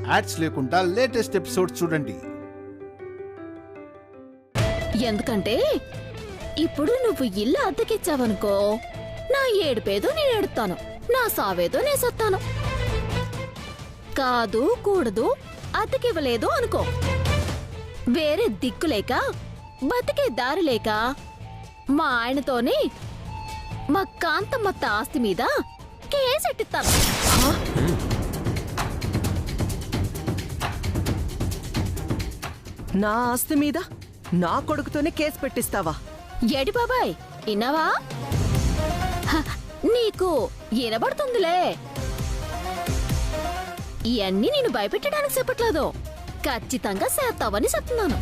Ads లేకుండా latest episodes చూడండి. ఎందుకంటే ఇప్పుడు నువ్వు ఇల్లు అద్దెకిచ్చావనుకో, నా ఏడుపేదో నేను ఎడుతాను, నా సావేదో నేను సత్తాను. కాదు కూడదు అద్దెకివ్వలేదు అనుకో, వేరే దిక్కులేక బతికే దారి లేక మా ఆయనతోనే మా కాంతమ్మత్త ఆస్తి మీద కేసెట్టిస్తాను. నా ఆస్తి మీద నా కొడుకుతోనే కేసు పెట్టిస్తావా? ఏడి బాబాయ్, ఇన్నావా? నీకు వినబడుతుందిలే. ఇవన్నీ నేను భయపెట్టడానికి చెప్పట్లేదు, ఖచ్చితంగా చేస్తావని చెప్తున్నాను.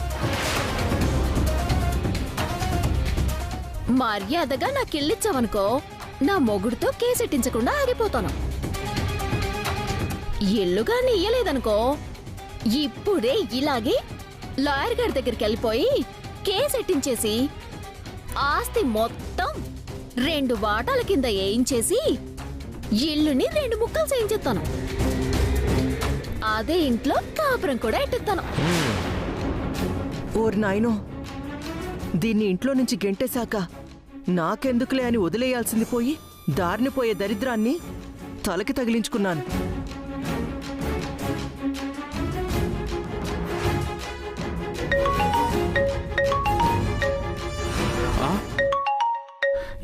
మర్యాదగా నాకిల్లిచ్చావనుకో, నా మొగుడుతో కేసెట్టించకుండా ఆగిపోతాను. ఇల్లుగాని ఇయ్యలేదనుకో, ఇప్పుడే ఇలాగే లాయర్ గారి దగ్గరికి వెళ్ళిపోయి కేసెట్టించేసి ఆస్తి మొత్తం 2 వాటాల కింద వేయించేసి ఇల్లుని 2 ముక్కలు చేయించేస్తాను. అదే ఇంట్లో కాపురం కూడా ఎట్టిస్తాను. ఓర్ నాయనో, దీన్ని ఇంట్లో నుంచి గెంటేశాక నాకెందుకులే అని వదిలేయాల్సింది పోయి దారిని పోయే దరిద్రాన్ని తలకి తగిలించుకున్నాను.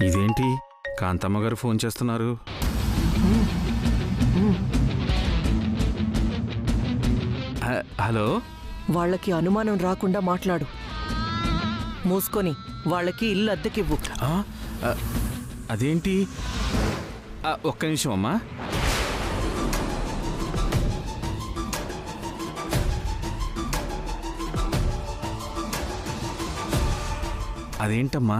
ఇదేంటి, కాంతమ్మ గారు ఫోన్ చేస్తున్నారు? హలో. వాళ్ళకి అనుమానం రాకుండా మాట్లాడు. మూసుకొని వాళ్ళకి ఇల్లు అద్దెకివ్వు. అదేంటి, ఒక్క నిమిషం అమ్మా. అదేంటమ్మా,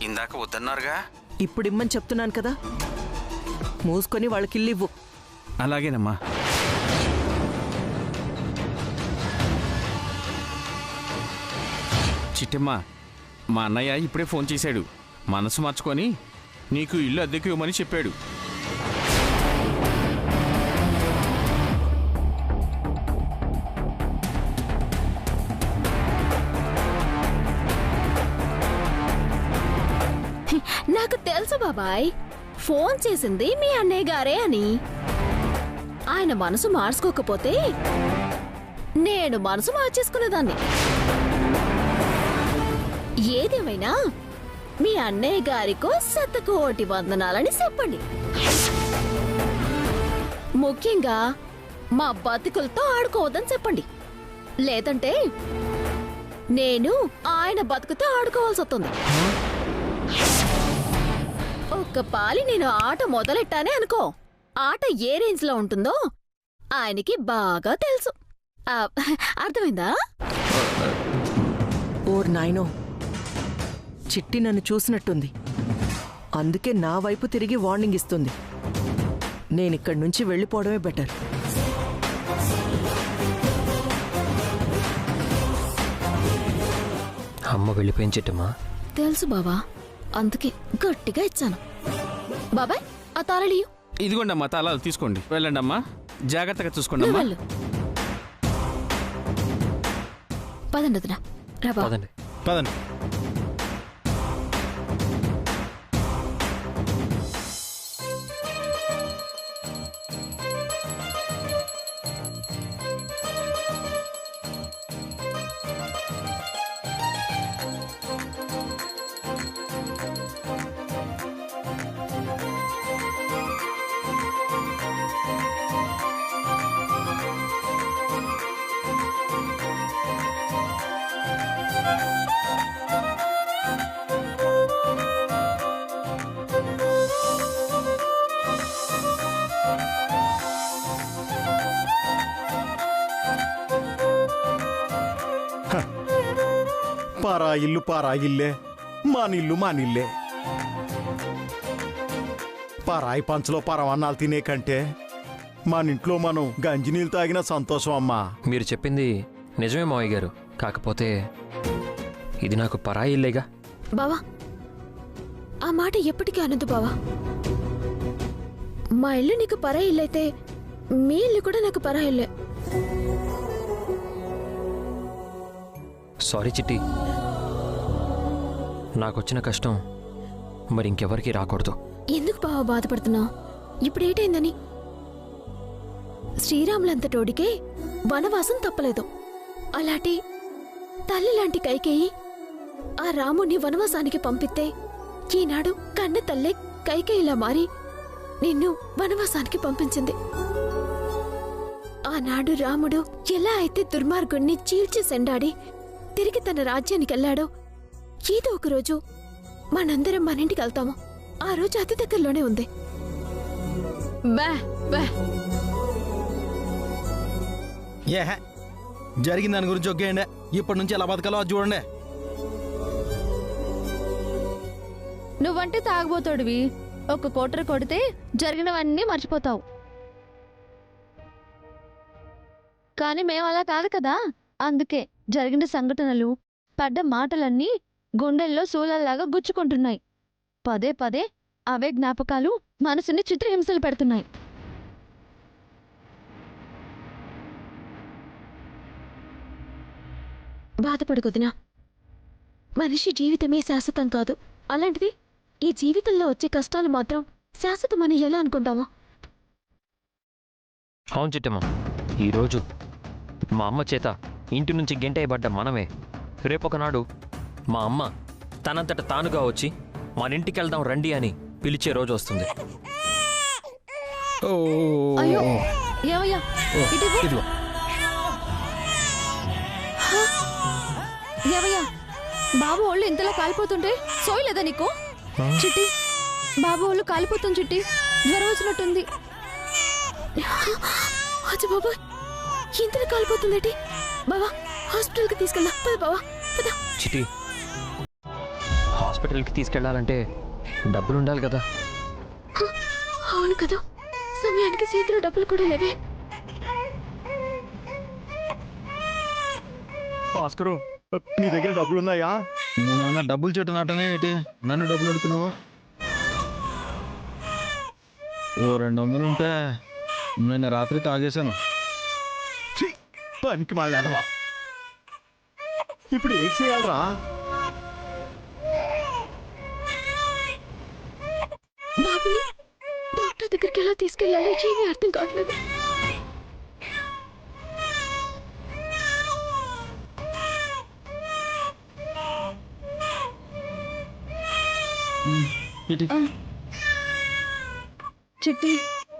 ఇందాక వద్దన్నారుగా? ఇప్పుడు ఇమ్మని చెప్తున్నాను కదా, మూసుకొని వాళ్ళకి ఇల్లు ఇవ్వు. అలాగేనమ్మా. చిట్టమ్మ, మా అన్నయ్య ఇప్పుడే ఫోన్ చేశాడు. మనసు మార్చుకొని నీకు ఇల్లు అద్దెకి ఇవ్వమని చెప్పాడు. నాకు తెలుసు బాబాయ్, ఫోన్ చేసింది మీ అన్నయ్య గారే అని. ఆయన మనసు మార్చుకోకపోతే నేను మనసు మార్చేసుకునేదాన్ని. ఏదేమైనా మీ అన్నయ్య గారికో 100,000,000 వందనాలని చెప్పండి. ముఖ్యంగా మా బతుకులతో ఆడుకోవద్దని చెప్పండి, లేదంటే నేను ఆయన బతుకుతో ఆడుకోవాల్సి వస్తుంది. ఒక్క పాలి నేను ఆట మొదలెట్టానే అనుకో, ఆట ఏ రేంజ్ లో ఉంటుందో ఆయనకి బాగా తెలుసు. అర్థమైందా? ఓర్ నాయనో, చిట్టి నన్ను చూసినట్టుంది, అందుకే నా వైపు తిరిగి వార్నింగ్ ఇస్తుంది. నేనిక్కడి నుంచి వెళ్ళిపోవడమే బెటర్. అమ్మ వెళ్ళిపోయింది చిట్టమ్మా. తెలుసు బాబా, అందుకే గట్టిగా ఇచ్చాను. బాబాయ్, ఆ తాళలియు. ఇదిగోండి అమ్మా, తాళాలు తీసుకోండి, వెళ్ళండి అమ్మా, జాగ్రత్తగా చూసుకోండి అమ్మా. పదండి వదినా, రా బాబు. పదండి. పదండి. పారా ఇల్లు పారా ఇల్లే, మానిల్లు మానిల్లే. పరాయి పంచలో పరవన్నాలు తినే కంటే మనింట్లో మనం గంజినీళ్ళు తాగిన సంతోషం అమ్మా. మీరు చెప్పింది నిజమే మావయ్య గారు, కాకపోతే ఇది నాకు పరాయి ఇల్లేగా. బావా, ఆ మాట ఎప్పటికీ అనొద్దు బావా. మా ఇల్లు నీకు పరా ఇల్లైతే మీ ఇల్లు కూడా నాకు పరా ఇల్లే. సారీ చిట్టి, నాకొచ్చిన కష్టం మరి ఇంకెవరికి రాకూడదు. ఎందుకు బావ బాధపడుతున్నావు? ఇప్పుడు ఏటైందని? శ్రీరాములంతటోడికే వనవాసం తప్పలేదు. అలాంటి తల్లి లాంటి కైకేయి ఆ రాముణ్ణి వనవాసానికి పంపిస్తే ఈనాడు కన్న తల్లే కైకేయిలా మారి నిన్ను వనవాసానికి పంపించింది. ఆనాడు రాముడు ఎలా అయితే దుర్మార్గుణ్ణి చీల్చి సెండాడి తిరిగి తన రాజ్యానికెళ్లాడో ఏదో ఒకరోజు మనందరం మన ఇంటికి వెళ్తాము. ఆ రోజు అతి దగ్గరలోనే ఉంది. బా బా ఏహే, జరిగిన దాని గురించి ఒకేయండి. ఇప్పటి నుంచి ఎలా బతకాలో అది చూడండి. నువ్వంటే తాగబోతాడువి. ఒక కోటర కొడితే జరిగినవన్నీ మర్చిపోతావు. కానీ మేము అలా కాదు కదా. అందుకే జరిగిన సంఘటనలు, పడ్డ మాటలన్నీ గుండెల్లో శూలల్లాగా గుచ్చుకుంటున్నాయి. పదే పదే అవే జ్ఞాపకాలు మనసుని చిత్రహింసలు పెడుతున్నాయి. బాధపడకొదినా. మనిషి జీవితమే శాశ్వతం కాదు. అలాంటిది ఈ జీవితంలో వచ్చే కష్టాలు మాత్రం శాశ్వతమని ఎలా అనుకుంటామో? అవును చిట్టమ్మ, ఈరోజు మా అమ్మ చేత ఇంటి నుంచి గెంటేయబడ్డ మనమే రేపొకనాడు మా అమ్మ తనంతట తానుగా వచ్చి మన ఇంటికి వెళ్దాం రండి అని పిలిచే రోజు వస్తుంది. అయ్యో ఏమయ్యా, ఇటు ఇవ్వు. ఇదిగో. ఏమయ్యా, బాబు ఒళ్ళు ఇంతలా కాలిపోతుంటే సోయలేదా నీకు? చిట్టి, బాబు ఒళ్ళు కాలిపోతుంది చిట్టి. జ్వరం వచ్చినట్టుంది. అచ్చ బాబా, ఇంతలో కాలిపోతుందేటి? బావా, హాస్పిటల్కి తీసుకెళ్దా. పద బావా, పద. చిట్టి, హాస్పిటల్కి తీసుకెళ్లాలంటే డబ్బులు ఉండాలి కదా. అవును కదా, సమయానికి చేతిలో డబ్బులు కూడా లేవే. భాస్కరు, నీ దగ్గర డబ్బులున్నాయా? నువ్వు డబ్బులు చెట్టు నాటనే ఏంటి? నన్ను డబ్బులు అడుగుతున్నావు? ఓ 200 ఉంటే నిన్న రాత్రి తాగేశాను. పనికి మళ్ళా ఇప్పుడు ఏం చేయాలరా? బాబుని డాక్టర్ దగ్గరికి ఎలా తీసుకెళ్ళాలో ఏమీ అర్థం కావట్లేదు. చిట్టి,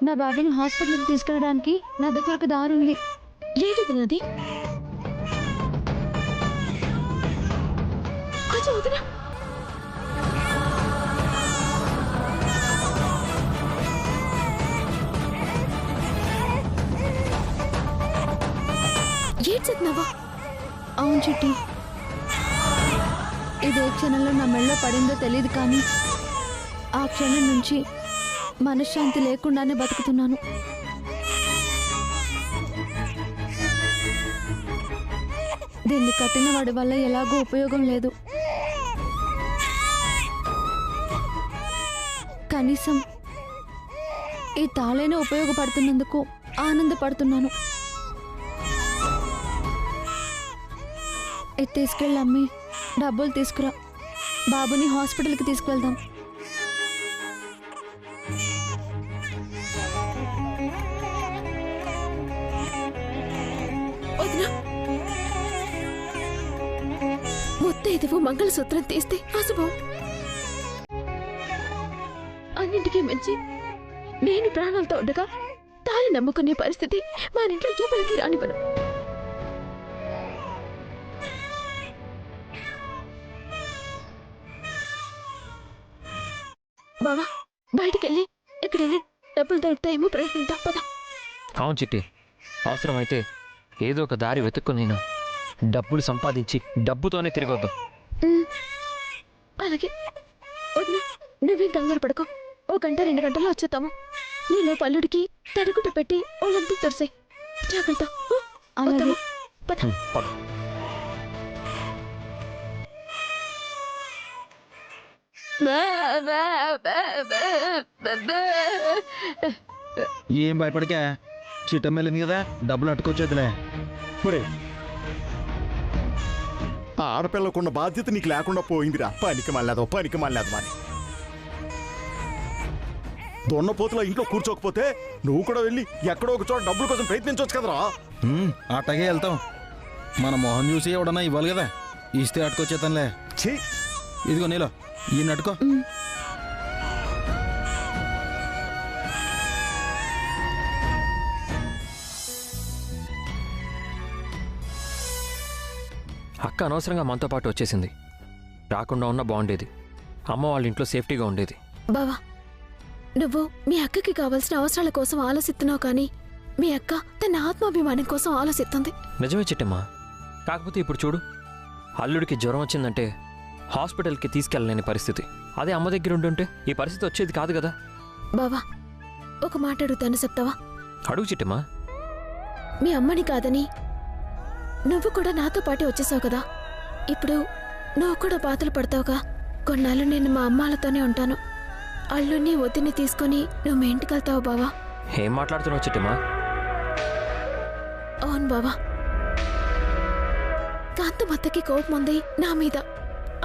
నా బాబుని హాస్పిటల్కి తీసుకెళ్ళడానికి నా దగ్గర ఒక దారి ఉంది. ఏది నది? కొంచెం వదినా. ఏడ్చేస్తున్నావా? అవును చిట్టి, ఇదే క్షణంలో నా మెళ్ళో పడిందో తెలియదు, కానీ ఆ క్షణం నుంచి మనశ్శాంతి లేకుండానే బతుకుతున్నాను. దీన్ని కట్టిన వాడి వల్ల ఎలాగో ఉపయోగం లేదు. కనీసం ఈ తాళైనా ఉపయోగపడుతున్నందుకు ఆనందపడుతున్నాను. ఇది తీసుకెళ్ళి అమ్మి డబ్బులు తీసుకురా. బాబుని హాస్పిటల్కి తీసుకువెళ్దాం. వదినా, ముత్తైదువు మంగళసూత్రం తీస్తే అశుభం. అన్నింటికీ మించి నేను ప్రాణాలతో ఉండగా తాళి నమ్ముకునే పరిస్థితి మన ఇంట్లో ఎవరికి రానివ్వను. బావా, బయటికెళ్ళి ఎక్కడైనా డబ్బులు దొరుకుతాయేమో ప్రయత్నిద్దాం. పద. అవును చిట్టి, అవసరమైతే ఏదో ఒక దారి వెతుక్కుని నేను డబ్బులు సంపాదించి డబ్బుతోనే తిరిగొద్దాం. అలాగే వదిన, నువ్వేం కంగారు పడుకో. 1 గంట 2 గంటల్లో వచ్చేద్దాము. నేను పల్లుడికి తడిగుడ్డ పెట్టి ఒళ్ళంతా తొరిసే. జాగ్రత్త. వద్దాము. పద. పద. ఏం భయపడకే, చిట్టం వెళ్ళింది కదా, డబ్బులు అట్టుకొచ్చేదిలే. ఆ ఆడపిల్లకున్న బాధ్యత నీకు లేకుండా పోయిందిరా. పనికి మళ్ళదు మరి. దొన్నపోతులా ఇంట్లో కూర్చోకపోతే నువ్వు కూడా వెళ్ళి ఎక్కడో ఒక చోట డబ్బుల కోసం ప్రయత్నించవచ్చు కదరా. అట్టగే వెళ్తాం. మన మొహం చూసి ఎవడన్నా ఇవ్వాలి కదా, ఇస్తే అట్టుకొచ్చేతానులే. ఛీ, ఇదిగో నీలో ఈయన అట్టుకో. అక్క అనవసరంగా మనతో పాటు వచ్చేసింది. రాకుండా ఉన్నా బాగుండేది. అమ్మ వాళ్ళ ఇంట్లో సేఫ్టీగా ఉండేది. బావా, నువ్వు మీ అక్కకి కావాల్సిన అవసరాల కోసం ఆలోచిస్తున్నావు, కానీ మీ అక్క తన ఆత్మాభిమానం కోసం ఆలోచిస్తుంది. నిజమే చిట్టమ్మా. కాకపోతే ఇప్పుడు చూడు, అల్లుడికి జ్వరం వచ్చిందంటే హాస్పిటల్కి తీసుకెళ్ళలేని పరిస్థితి. అదే అమ్మ దగ్గర ఉండుంటే ఈ పరిస్థితి వచ్చేది కాదు కదా. బావా, ఒక మాట అడుగుతాను, చెప్తావా? అడుగు చిట్టమ్మా. మీ అమ్మని కాదని నువ్వు కూడా నాతో పాటే వచ్చేసావు కదా. ఇప్పుడు నువ్వు కూడా బాధలు పడతావుగా. కొన్నాళ్ళు నేను మా అమ్మాలతోనే ఉంటాను. అల్లుని ఒత్తిని తీసుకొని నువ్వు మీ ఇంటికి వెళ్తావు బావా. ఏం మాట్లాడుతున్నావు చిట్టమ్మా? అవును బావా, కాంతమత్తకి కోపం ఉంది నా మీద.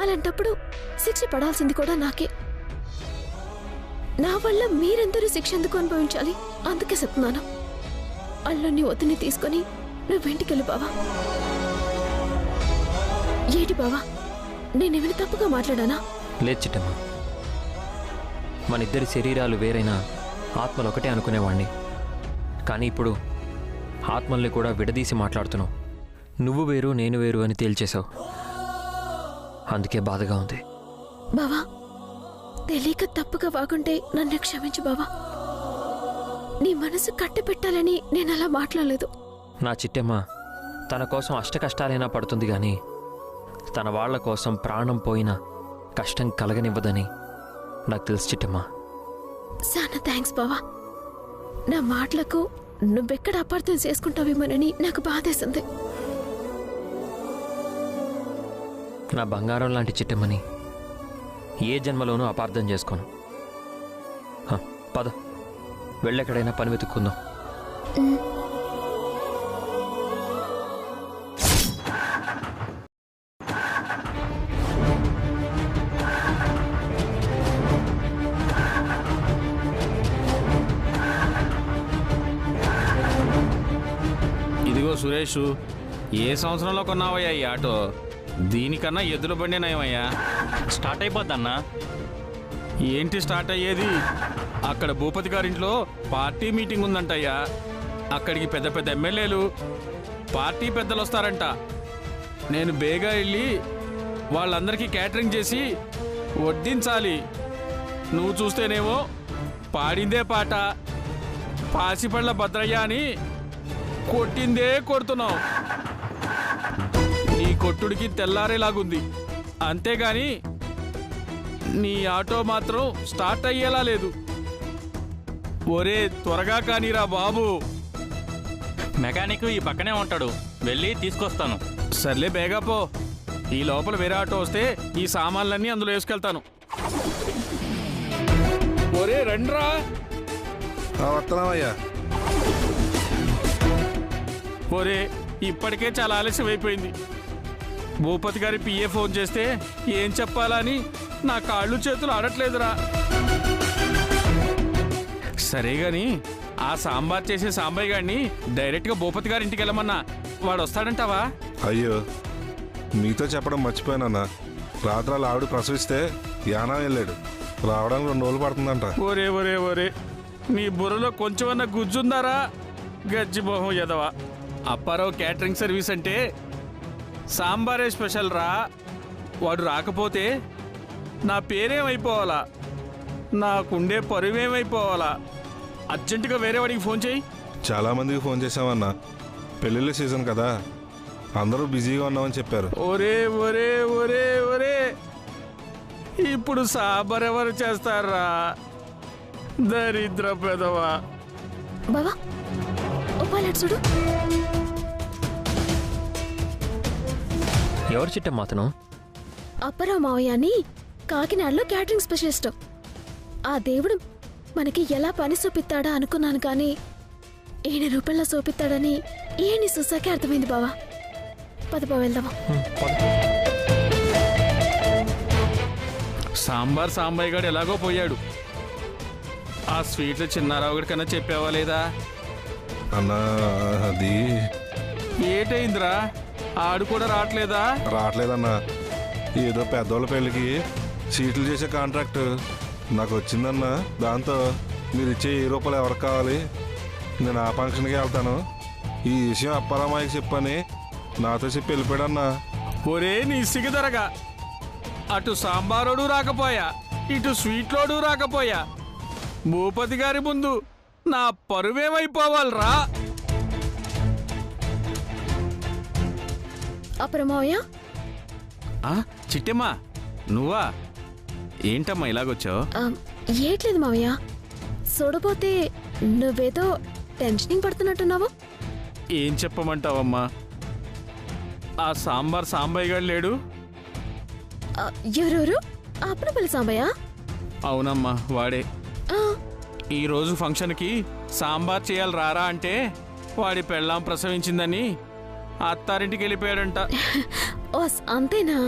అలాంటప్పుడు శిక్ష పడాల్సింది కూడా నాకే. నా వల్ల మీరెందరూ శిక్ష ఎందుకు అనుభవించాలి? అందుకే చెప్తున్నాను, అల్లుని ఒత్తిని తీసుకొని నువ్వు ఇంటికెళ్ళు బావా. ఏంటి బావా, నేనేమైనా తప్పుగా మాట్లాడానా? లేదు చిట్టమ్మా, మన ఇద్దరి శరీరాలు వేరైనా ఆత్మలు ఒకటే అనుకునేవాణ్ణి. కానీ ఇప్పుడు ఆత్మల్ని కూడా విడదీసి మాట్లాడుతున్నావు. నువ్వు వేరు నేను వేరు అని తేల్చేశావు. అందుకే బాధగా ఉంది. బావా, తెలియక తప్పుగా వాగుంటే నన్ను క్షమించు బావా. నీ మనసు కట్టి పెట్టాలని నేను అలా మాట్లాడలేదు. నా చిట్టమ్మ తన కోసం అష్ట కష్టాలైనా పడుతుంది కానీ తన వాళ్ల కోసం ప్రాణం పోయినా కష్టం కలగనివ్వదని నాకు తెలుసు చిట్టమ్మా. చాలా థ్యాంక్స్ బావా. నా మాటలకు నువ్వెక్కడ అపార్థం చేసుకుంటావేమోనని నాకు బాధేసింది. నా బంగారం లాంటి చిట్టమ్మని ఏ జన్మలోనూ అపార్థం చేసుకోను. పద, వెళ్ళెక్కడైనా పని వెతుక్కుందాం. ఇదిగో సురేష్, ఏ సంవత్సరంలో కొన్నావయ్యా ఈ ఆటో? దీనికన్నా ఎద్దుల బండి నయమయ్యా. స్టార్ట్ అయిపోద్దన్నా. ఏంటి స్టార్ట్ అయ్యేది? అక్కడ భూపతి గారింట్లో పార్టీ మీటింగ్ ఉందంటయ్యా. అక్కడికి పెద్ద పెద్ద ఎమ్మెల్యేలు, పార్టీ పెద్దలు వస్తారంట. నేను బేగా వెళ్ళి వాళ్ళందరికీ క్యాటరింగ్ చేసి వడ్డించాలి. నువ్వు చూస్తేనేమో పాడిందే పాట పాసిపళ్ళ భద్రయ్య అని కొట్టిందే కొడుతున్నావు. నీ కొట్టుడికి తెల్లారేలాగుంది, అంతేగాని నీ ఆటో మాత్రం స్టార్ట్ అయ్యేలా లేదు. ఒరే త్వరగా కానీరా బాబు. మెకానిక్ ఈ పక్కనే ఉంటాడు, వెళ్ళి తీసుకొస్తాను. సర్లే బేగా పో. ఈ లోపల వేరే ఆటో వస్తే ఈ సామాన్లన్నీ అందులో వేసుకెళ్తాను. ఒరే రండ్రా. వస్తున్నామయ్యా. ఒరే ఇప్పటికే చాలా ఆలస్యం అయిపోయింది. భూపతి గారి పిఏ ఫోన్ చేస్తే ఏం చెప్పాలని నా కాళ్ళు చేతులు ఆడట్లేదురా. సరే గాని ఆ సాంబార్ చేసే సాంబయ్య గారిని డైరెక్ట్గా భూపతి గారి ఇంటికి వెళ్ళమన్నా వాడు వస్తాడంటావా? అయ్యో, మీతో చెప్పడం మర్చిపోయానన్నా. రాత్రాలు ఆవిడ ప్రసవిస్తే యానా వెళ్ళాడు. రావడానికి 2 రోజులు పడుతుందంట. ఒరే ఒరే ఒరే, నీ బుర్రలో కొంచెమన్నా గుజ్జుందారా గజ్జిమోహం ఎదవా. అప్పారావు క్యాటరింగ్ సర్వీస్ అంటే సాంబారే స్పెషల్ రా. వాడు రాకపోతే నా పేరేమైపోవాలా, నాకుండే పరువేమైపోవాలా? అర్జెంటుగా వేరే వాడికి ఫోన్ చేయి. చాలా మందికి ఫోన్ చేసామన్నా. పెళ్ళిళ్ళ సీజన్ కదా, అందరూ బిజీగా ఉన్నామని చెప్పారు. ఒరే ఒరే ఒరే ఒరే, ఇప్పుడు సాంబార్ ఎవరు చేస్తారా? దరిద్ర పెదవా. బావా, ఓ పల్లెట్ చూడు. ఎవరు చిట్టమ్మా అతను? అప్పారావు మావయ్య అని కాకినాడలో క్యాటరింగ్ స్పెషలిస్ట్. ఆ దేవుడు మనకి ఎలా పని చూపిస్తాడా అనుకున్నాను, కానీ ఈయన రూపంలో సోపిస్తాడని ఈయన్ని చూసాకే అర్థమైంది బావా. పద బావ వెళ్దామా. సాంబార్ సాంబయ్య గారు ఎలాగో పోయాడు. ఆ స్వీట్లు చిన్నారావు గడి కన్నా చెప్పావా లేదా? అన్నా అది ఏటైందిరా, ఆడు కూడా రావట్లేదా? రావట్లేదన్నా. ఏదో పెద్దోళ్ళ పెళ్ళికి సీట్లు చేసే కాంట్రాక్ట్ నాకు వచ్చిందన్నా. దాంతో మీరు ఇచ్చే రూపాయలు ఎవరికి కావాలి, నేను ఆ ఫంక్షన్కి వెళ్తాను. ఈ విషయం అప్పారామాయికి చెప్పని నాతో చెప్పి వెళ్ళిపోయాడన్నా. ఒరే నీ సిగదరగా, అటు సాంబారోడు రాకపోయా, ఇటు స్వీట్లోడు రాకపోయా, భూపతి గారి ముందు నా పరువేమైపోవాలరా. అప్పుడు మావయ్య చిట్టమ్మా, నువ్వా? ఏంటమ్మా ఇలాగొచ్చావు? ఏట్లేదు మావయ్య, చూడపోతే నువ్వేదో టెన్షనింగ్ పడుతున్నట్టున్నావు. ఏం చెప్పమంటావమ్మా, ఆ సాంబార్ సాంబయ్య గారు లేడు. ఎవరెవరు? అప్పుడపల్లి సాంబయ్య? అవునమ్మా, వాడే. ఆ, ఈరోజు ఫంక్షన్కి సాంబార్ చేయాలి రారా అంటే వాడి పెళ్ళాం ప్రసవించిందని అత్తారింటికి వెళ్ళిపోయాడంట. ఓస్ అంతేనా?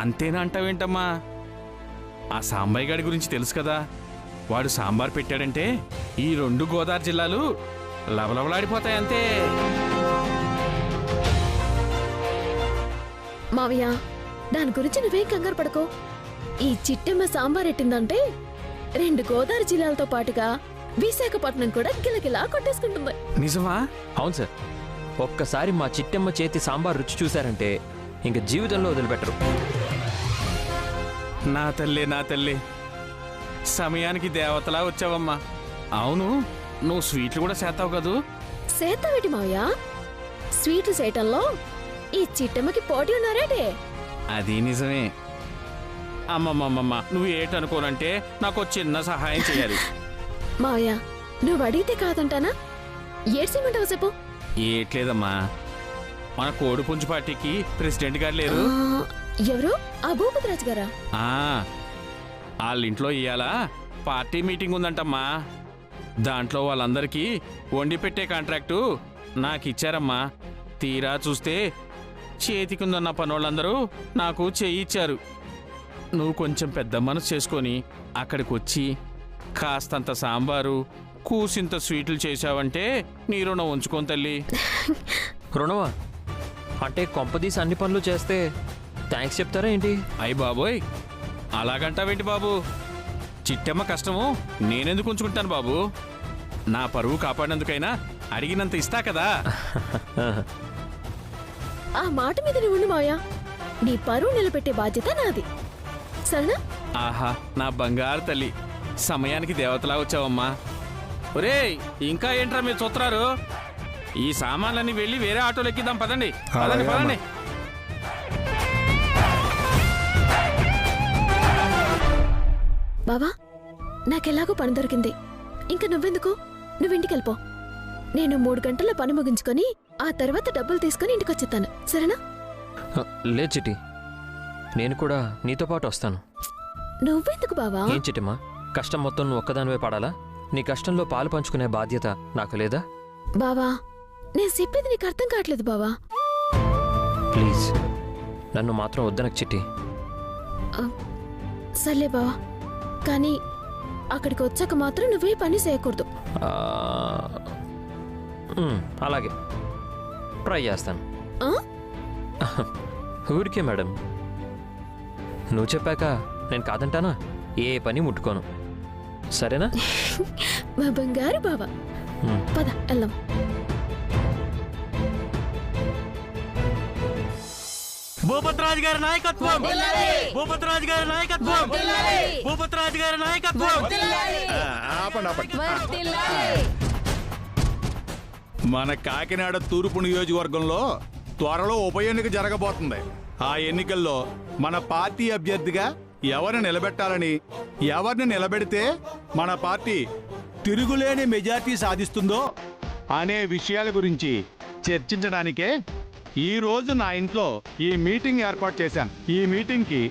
అంతేనా అంటావేంటమ్మా? ఆ సాంబయ్య గారి గురించి తెలుసు కదా, వాడు సాంబార్ పెట్టాడంటే ఈ 2 గోదావరి జిల్లాలు లవలవలాడిపోతాయి అంతే. మావయ్య, దాని గురించి నువ్వేం కంగారు పడుకో. ఈ చిట్టెమ్మ సాంబార్ ఎట్టిందంటే 2 గోదావరి జిల్లాలతో పాటుగా విశాఖపట్నం కూడా గిలగిలా కొట్టేసుకుంటుంది. నిజమా? అవును సార్, ఒక్కసారి మా చిట్టమ్మ చేతి సాంబార్ రుచి చూశారంటే ఇంక జీవితంలో వదిలిపెట్టరు. నా తల్లి, నా తల్లి, సమయానికి దేవతలా వచ్చావమ్మా. అవును, నువ్వు స్వీట్లు కూడా చేస్తావు కదూ? సేతావేటి మావయ్య, స్వీట్లు చేయటంలో ఈ చిట్టెమ్మకి పోటీ ఉన్నారేటే? అది నిజమే. అమ్మమ్మమ్మమ్మ, నువ్వు ఏటనుకోనంటే నాకు చిన్న సహాయం చేయాలి. మావయ్య, నువ్వు అడిగితే కాదంటానా? ఏడ్సేమంటావు చెప్పు. ఏట్లేదమ్మా, మన కోడిపుంజు పార్టీకి ప్రెసిడెంట్ గారు లేరు. ఎవరు? ఆ భూపతిరాజు గారా? వాళ్ళింట్లో ఇవాళ పార్టీ మీటింగ్ ఉందంటమ్మా. దాంట్లో వాళ్ళందరికీ వండి పెట్టే కాంట్రాక్టు నాకు ఇచ్చారమ్మా. తీరా చూస్తే చేతికుందన్న పనోళ్ళందరూ నాకు చెయ్యి ఇచ్చారు. నువ్వు కొంచెం పెద్ద మనసు చేసుకొని అక్కడికి వచ్చి కాస్తంత సాంబారు, కూసింత స్వీట్లు చేశావంటే నీ రుణం ఉంచుకోని తల్లి. రుణమా అంటే కొంపదీసి అన్ని పనులు చేస్తే థ్యాంక్స్ చెప్తారా ఏంటి? అయ్య బాబోయ్, అలాగంటావేంటి బాబు? చిట్టమ్మ కష్టము నేనెందుకు ఉంచుకుంటాను బాబు? నా పరువు కాపాడినందుకైనా అడిగినంత ఇస్తా కదా. ఆ మాట మీద నువ్వు ఉండు మావయ్య, నీ పరువు నిలబెట్టే బాధ్యత నాది, సరేనా? ఆహా, నా బంగారు తల్లి, సమయానికి దేవతలా వచ్చావమ్మా. ఒరేయ్, ఇంకా ఏంట్రా మీరు చూస్తున్నారు? ఈ సామాన్లన్నీ వెళ్ళి వేరే ఆటోలు ఎక్కిద్దాం. పదండి పదండి పదండి. బావా, నాకెలాగో పని దొరికింది. ఇంకా నువ్వెందుకు? నువ్వింటికి వెళ్ళిపో. నేను 3 గంటల్లో పని ముగించుకొని ఆ తర్వాత డబ్బులు తీసుకుని ఇంటికి వచ్చేస్తాను, సరేనా? లే చిట్టి, నేను కూడా నీతో పాటు వస్తాను. నువ్వెందుకు బావా? ఏం చిట్టమ్మా, కష్టం మొత్తం నువ్వు ఒక్కదానివే పడాలా? నీ కష్టంలో పాలు పంచుకునే బాధ్యత నాకు లేదా? బావా, నేను చెప్పేది నీకు అర్థం కావట్లేదు బావా. ప్లీజ్ నన్ను మాత్రం వద్దనకు చిట్టి. సర్లే బావా, కానీ అక్కడికి వచ్చాక మాత్రం నువ్వే పని చేయకూడదు. అలాగే ట్రై చేస్తాను. ఊరికే మేడం, నువ్వు చెప్పాక నేను కాదంటానా? ఏ పని ముట్టుకోను, సరేనా? మా బంగారు బావా, పద వెళ్దాం. భూపతిరాజు గారి నాయకత్వం, భూపతిరాజు గారి నాయకత్వం, భూపతిరాజు గారి నాయకత్వం. మన కాకినాడ తూర్పు నియోజకవర్గంలో త్వరలో ఉప ఎన్నిక జరగబోతుంది. ఆ ఎన్నికల్లో మన పార్టీ అభ్యర్థిగా ఎవరిని నిలబెట్టాలని, ఎవరిని నిలబెడితే మన పార్టీ తిరుగులేని మెజార్టీ సాధిస్తుందో అనే విషయాల గురించి చర్చించడానికే ఈరోజు నా ఇంట్లో ఈ మీటింగ్ ఏర్పాటు చేశాను. ఈ మీటింగ్కి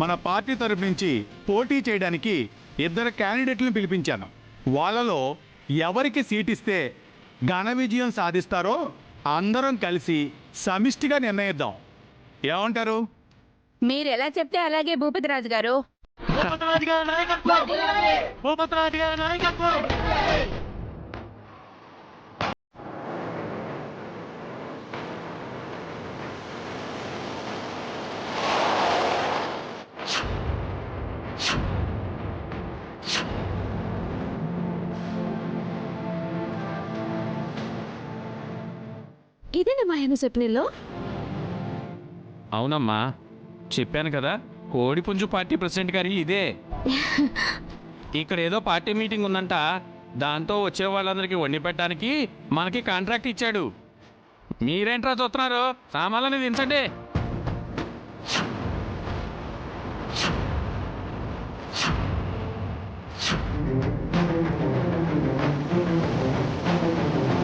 మన పార్టీ తరఫు నుంచి పోటీ చేయడానికి 2 క్యాండిడేట్లను పిలిపించాను. వాళ్ళలో ఎవరికి సీట్ ఇస్తే ఘన విజయం సాధిస్తారో అందరం కలిసి సమిష్టిగా నిర్ణయిద్దాం. ఏమంటారు? మీరు ఎలా చెప్తే అలాగే భూపతిరాజు గారు. భూపతిరాజు గారి నాయకత్వం! భూపతిరాజు గారి నాయకత్వం! ఇదేనా మా ఆయన స్వప్నంలో? అవునమ్మా, చెప్పాను కదా, కోడిపుంజు పార్టీ ప్రెసిడెంట్ గారి ఇదే. ఇక్కడ ఏదో పార్టీ మీటింగ్ ఉందంట, దాంతో వచ్చే వాళ్ళందరికీ వండి పెట్టడానికి మనకి కాంట్రాక్ట్ ఇచ్చాడు. మీరేంట్రా చూస్తున్నారు? సామాన్లని దించండి.